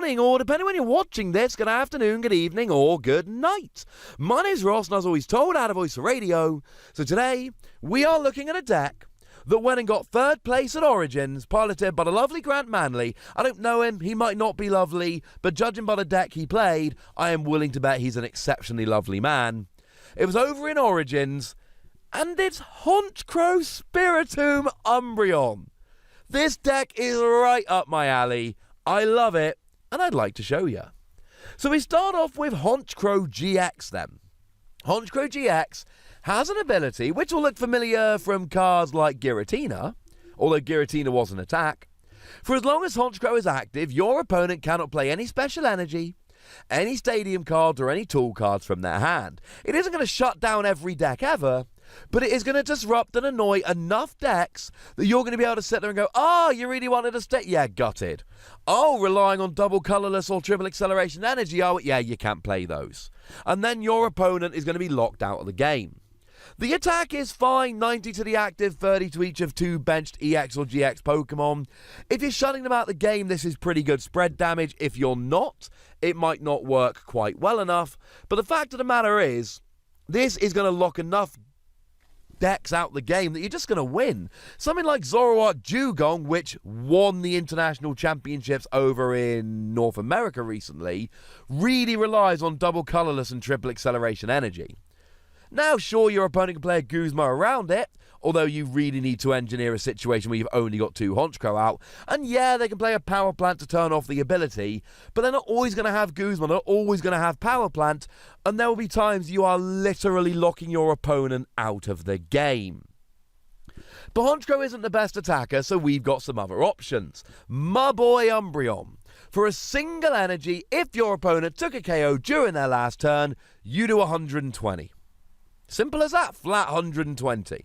morning, or depending when you're watching this, good afternoon, good evening, or good night. My name's Ross, and as always told, out of Voice for Radio. So today, we are looking at a deck that went and got third place at Origins, piloted by the lovely Grant Manley. I don't know him, he might not be lovely, but judging by the deck he played, I am willing to bet he's an exceptionally lovely man. It was over in Origins, and it's Honchkrow Spiritomb Umbreon. This deck is right up my alley. I love it, and I'd like to show you. So we start off with Honchkrow GX then. Honchkrow GX has an ability which will look familiar from cards like Giratina, although Giratina was an attack. For as long as Honchkrow is active, your opponent cannot play any special energy, any stadium cards, or any tool cards from their hand. It isn't going to shut down every deck ever, but it is going to disrupt and annoy enough decks that you're going to be able to sit there and go, oh, you really wanted to stay? Yeah, gutted. Oh, relying on double colourless or triple acceleration energy? Oh, yeah, you can't play those. And then your opponent is going to be locked out of the game. The attack is fine, 90 to the active, 30 to each of 2 benched EX or GX Pokemon. If you're shutting them out of the game, this is pretty good spread damage. If you're not, it might not work quite well enough. But the fact of the matter is, this is going to lock enough decks out the game that you're just going to win. Something like Zoroark Dugong, which won the international championships over in North America recently, really relies on double colourless and triple acceleration energy. Now, sure, your opponent can play a Guzma around it, although you really need to engineer a situation where you've only got 2 Honchkrow out. And yeah, they can play a Power Plant to turn off the ability, but they're not always going to have Guzma, they're always going to have Power Plant, and there will be times you are literally locking your opponent out of the game. But Honchkrow isn't the best attacker, so we've got some other options. My boy Umbreon. For a single energy, if your opponent took a KO during their last turn, you do 120. Simple as that, flat 120.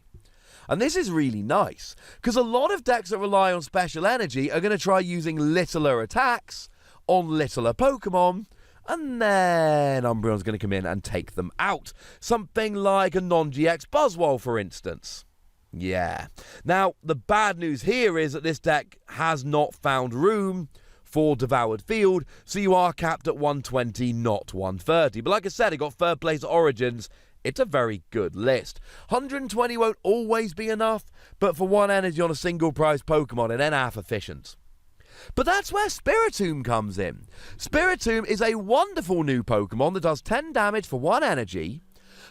And this is really nice, because a lot of decks that rely on special energy are going to try using littler attacks on littler Pokemon, and then Umbreon's going to come in and take them out. Something like a non-GX Buzzwole, for instance. Yeah. Now, the bad news here is that this deck has not found room for Devoured Field, so you are capped at 120, not 130. But like I said, it got third place at Origins. It's a very good list. 120 won't always be enough, but for 1 energy on a single prize Pokemon, it ain't half efficient. But that's where Spiritomb comes in. Spiritomb is a wonderful new Pokemon that does 10 damage for 1 energy,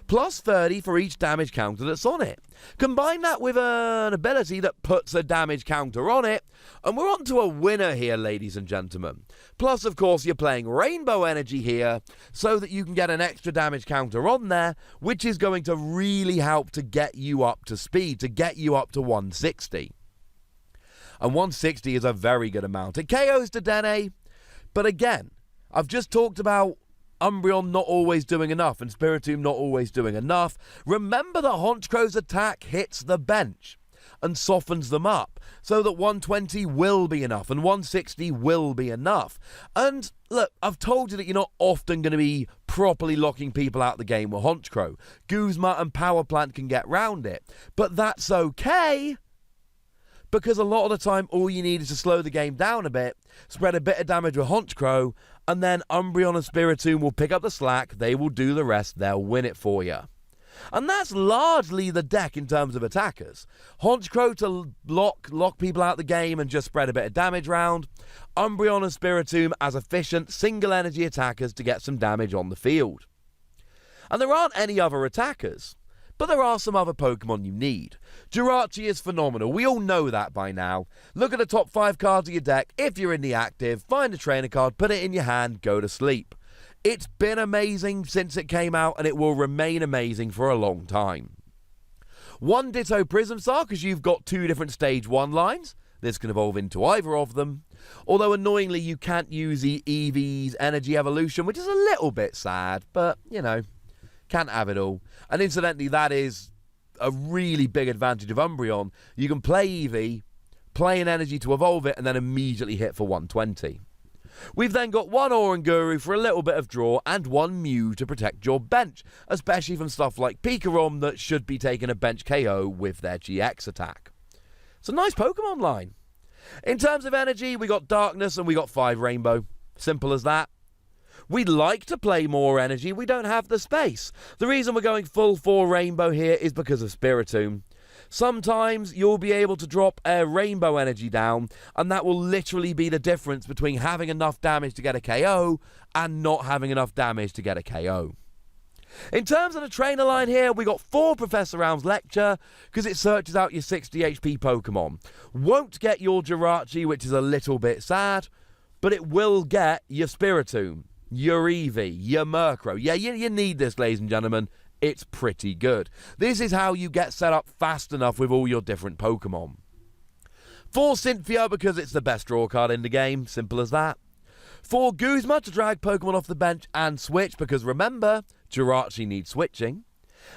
plus 30 for each damage counter that's on it. Combine that with an ability that puts a damage counter on it, and we're on to a winner here, ladies and gentlemen. Plus, of course, you're playing Rainbow Energy here, so that you can get an extra damage counter on there, which is going to really help to get you up to speed, to get you up to 160. And 160 is a very good amount. It KOs to Dene, but again, I've just talked about Umbreon not always doing enough and Spiritomb not always doing enough. Remember that Honchkrow's attack hits the bench and softens them up, so that 120 will be enough and 160 will be enough. And look, I've told you that you're not often going to be properly locking people out of the game with Honchkrow. Guzma and Power Plant can get round it, but that's okay, because a lot of the time all you need is to slow the game down a bit, spread a bit of damage with Honchkrow, and then Umbreon and Spiritomb will pick up the slack, they will do the rest, they'll win it for you. And that's largely the deck in terms of attackers. Honchkrow to lock people out of the game and just spread a bit of damage round. Umbreon and Spiritomb as efficient single energy attackers to get some damage on the field. And there aren't any other attackers, but there are some other Pokemon you need. Jirachi is phenomenal, we all know that by now. Look at the top 5 cards of your deck, if you're in the active, find a trainer card, put it in your hand, go to sleep. It's been amazing since it came out, and it will remain amazing for a long time. 1 Ditto Prism Star, because you've got 2 different Stage 1 lines. This can evolve into either of them. Although annoyingly, you can't use the Eevee's Energy Evolution, which is a little bit sad, but, you know, can't have it all. And incidentally, that is a really big advantage of Umbreon. You can play Eevee, play an energy to evolve it, and then immediately hit for 120. We've then got 1 Oranguru for a little bit of draw, and 1 Mew to protect your bench, especially from stuff like Pikarom that should be taking a bench KO with their GX attack. It's a nice Pokemon line. In terms of energy, we got Darkness and we got 5 Rainbow. Simple as that. We'd like to play more energy, we don't have the space. The reason we're going full 4 rainbow here is because of Spiritomb. Sometimes you'll be able to drop a rainbow energy down, and that will literally be the difference between having enough damage to get a KO and not having enough damage to get a KO. In terms of the trainer line here, we got 4 Professor Round's Lecture, because it searches out your 60 HP Pokemon. Won't get your Jirachi, which is a little bit sad, but it will get your Spiritomb, your Eevee, your Murkrow. Yeah, you need this, ladies and gentlemen. It's pretty good. This is how you get set up fast enough with all your different Pokemon. 4 Cynthia because it's the best draw card in the game. Simple as that. 4 Guzma to drag Pokemon off the bench and switch because remember, Jirachi needs switching.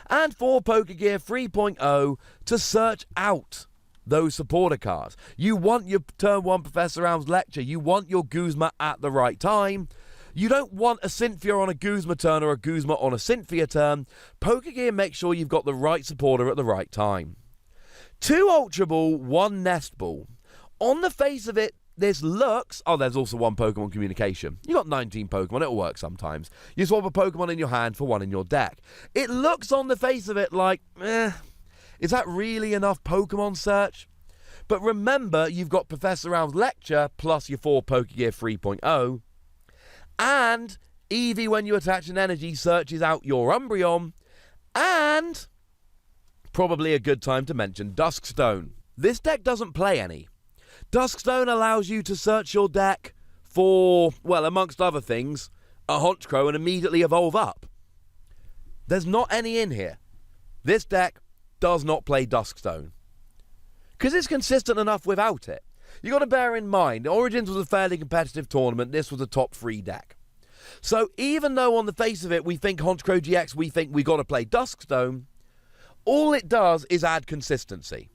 And 4 Pokegear 3.0 to search out those supporter cards. You want your turn 1 Professor Round's Lecture. You want your Guzma at the right time. You don't want a Cynthia on a Guzma turn or a Guzma on a Cynthia turn. Pokegear makes sure you've got the right supporter at the right time. 2 Ultra Ball, 1 Nest Ball. On the face of it, this looks... Oh, there's also 1 Pokemon Communication. You got 19 Pokemon, it'll work sometimes. You swap a Pokemon in your hand for 1 in your deck. It looks on the face of it like, is that really enough Pokemon search? But remember, you've got Professor Round's Lecture plus your 4 Pokegear 3.0. And Eevee, when you attach an energy, searches out your Umbreon. And probably a good time to mention Dusk Stone. This deck doesn't play any. Dusk Stone allows you to search your deck for, well, amongst other things, a Honchkrow and immediately evolve up. There's not any in here. This deck does not play Dusk Stone. Because it's consistent enough without it. You got to bear in mind, Origins was a fairly competitive tournament. This was a top 3 deck. So even though on the face of it we think Honchkrow GX, we think we got to play Dusk Stone, all it does is add consistency.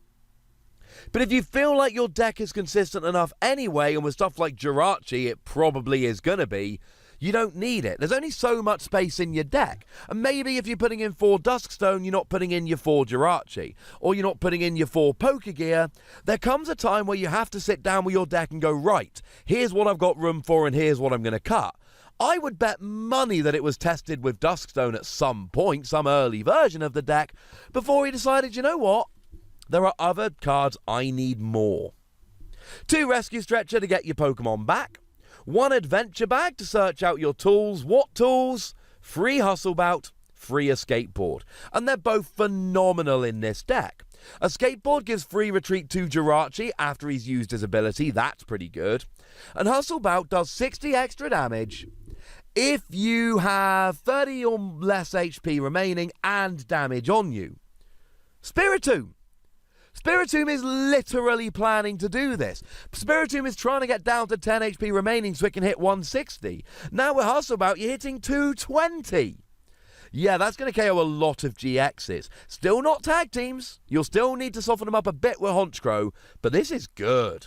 But if you feel like your deck is consistent enough anyway, and with stuff like Jirachi it probably is going to be, you don't need it. There's only so much space in your deck. And maybe if you're putting in 4 Dusk Stone, you're not putting in your 4 Jirachi. Or you're not putting in your 4 Pokegear. There comes a time where you have to sit down with your deck and go, right, here's what I've got room for and here's what I'm going to cut. I would bet money that it was tested with Dusk Stone at some point, some early version of the deck, before he decided, you know what? There are other cards I need more. 2 Rescue Stretcher to get your Pokemon back. 1 Adventure Bag to search out your tools. What tools? Free Hustle Bout, free Escape Board. And they're both phenomenal in this deck. Escape Board gives free retreat to Jirachi after he's used his ability. That's pretty good. And Hustle Bout does 60 extra damage if you have 30 or less HP remaining and damage on you. Spiritomb. Spiritomb is literally planning to do this. Spiritomb is trying to get down to 10 HP remaining so it can hit 160. Now with Hustle Bout, you're hitting 220. Yeah, that's going to KO a lot of GXs. Still not tag teams. You'll still need to soften them up a bit with Honchkrow, but this is good.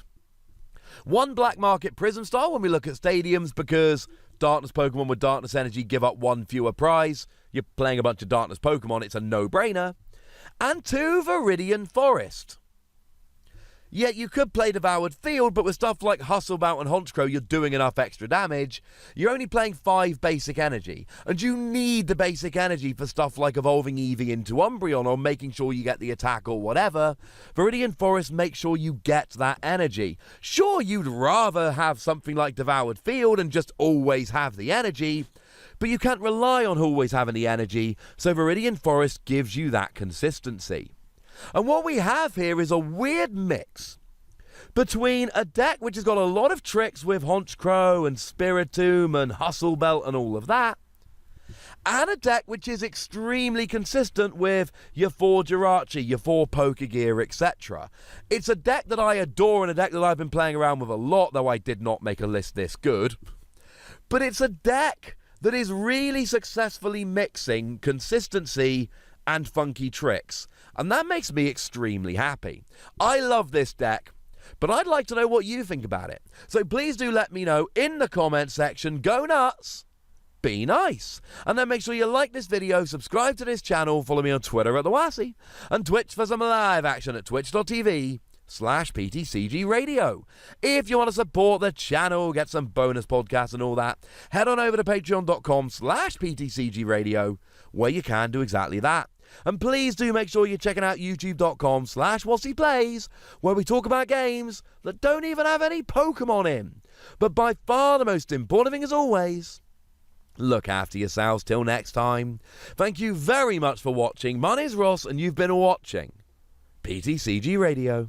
1 Black Market Prism Star when we look at stadiums because Darkness Pokemon with Darkness Energy give up 1 fewer prize. You're playing a bunch of Darkness Pokemon, it's a no-brainer. And 2 Viridian Forest. Yet you could play Devoured Field, but with stuff like Hustle Bout and Honchkrow, you're doing enough extra damage. You're only playing 5 basic energy, and you need the basic energy for stuff like evolving Eevee into Umbreon or making sure you get the attack or whatever. Viridian Forest makes sure you get that energy. Sure, you'd rather have something like Devoured Field and just always have the energy, but you can't rely on always having the energy, so Viridian Forest gives you that consistency. And what we have here is a weird mix between a deck which has got a lot of tricks with Honchkrow and Spiritomb and Hustle Belt and all of that, and a deck which is extremely consistent with your 4 Jirachi, your 4 Pokegear, etc. It's a deck that I adore and a deck that I've been playing around with a lot, though I did not make a list this good. But it's a deck that is really successfully mixing consistency and funky tricks, and that makes me extremely happy. I love this deck, but I'd like to know what you think about it. So please do let me know in the comment section. Go nuts, be nice, and then make sure you like this video, subscribe to this channel, follow me on Twitter at TheWassy, and Twitch for some live action at twitch.tv/TheWassy. patreon.com/PTCGRadio. If you want to support the channel, get some bonus podcasts and all that, head on over to patreon.com/PTCGRadio, where you can do exactly that. And please do make sure you're checking out youtube.com/WassiePlays, where we talk about games that don't even have any Pokemon in. But by far the most important thing, as always, look after yourselves till next time. Thank you very much for watching. My name's Ross, and you've been watching PTCG Radio.